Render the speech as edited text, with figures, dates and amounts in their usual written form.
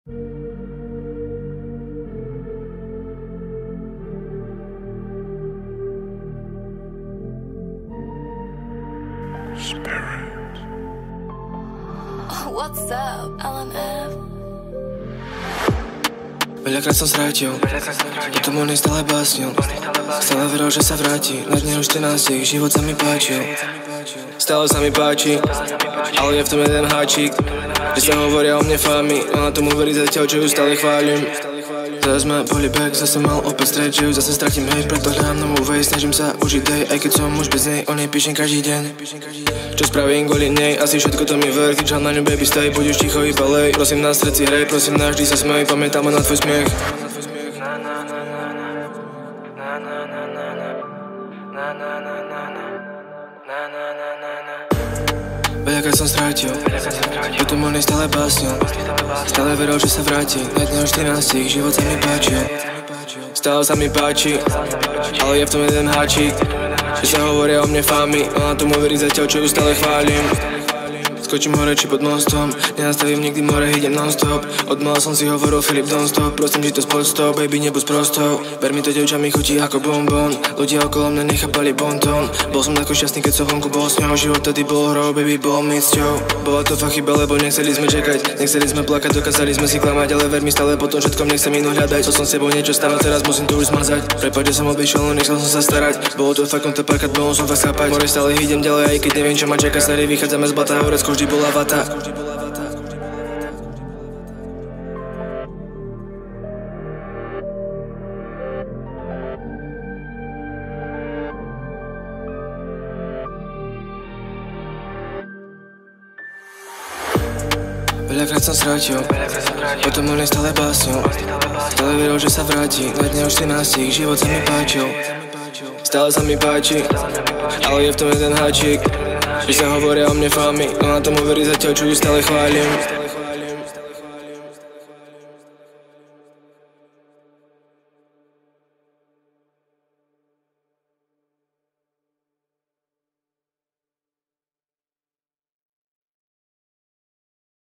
What's up, LMF? Veľakrát som strátil, potom on stále básnil. Stále veril, že sa vráti, na dne už 14, život sa mi páčil. Stále sa mi páči, ale je v tom jeden háčik, že sa hovoria o mne fámy, no na tomu verí zatiaľ, čo ju stále chválim. Teraz ma boli back, zase mal opäť stretch, zase stratím hej, preto hľadám novú vej, snažím sa užiť day, aj keď som už bez nej, o nej píšem každý deň. Čo spravím kvôli nej, asi všetko to mi ver, kričal na ňu baby stay, buď už ticho iba lej. Prosím na srdci hrej, prosím navždy sa smej, pamätám na tvoj smiech. Veľakrát som strátil, potom on stále básnil. Stále veril, že sa vráti, na dne už 14, život sa mi páčil. Stále sa mi páči, ale je v tom jeden háčik, že sa hovoria o mne fámy, no na tomu verí zatiaľ, čo ju stále chválim. Skočím hore či pod mostom, nenastavím nikdy more, idem non-stop. Od mala som si hovoril Filip don't stop, prosím, že to sport stop, baby nebuď prostou. Ver mi to, devča mi chutí ako bonbon, ľudia okolo mňa nechápali bonton. Bol som tako šťastný, keď som vonku bol s ňou, život tedy bol hrou, baby bol mi s ťou. Bola to fakt chyba, lebo nechceli sme čakať, nechceli sme plakať, dokázali sme si klamať, ale ver mi stále po tom všetkom nechcem inú hľadať. Co som sebou niečo stával, teraz musím to už zmazať. Prepáč, že som obišiel, no nechcel som sa starať. Bolo to fakt párkrát, mohol som fakt chápať. More stále idem ďalej, aj keď neviem čo ma čaká, starý vychádzame z blata, Horecko vždy bola vata. Veľakrát som strátil, potom on stále básnil. Stále veril, že sa vráti, na dne už 14, život sa mi páčil. Stále sa mi páči, ale je v tom jeden háčik, že sa hovoria o mne fámy, no na tomu verí zatiaľ, čo ju stále chválim.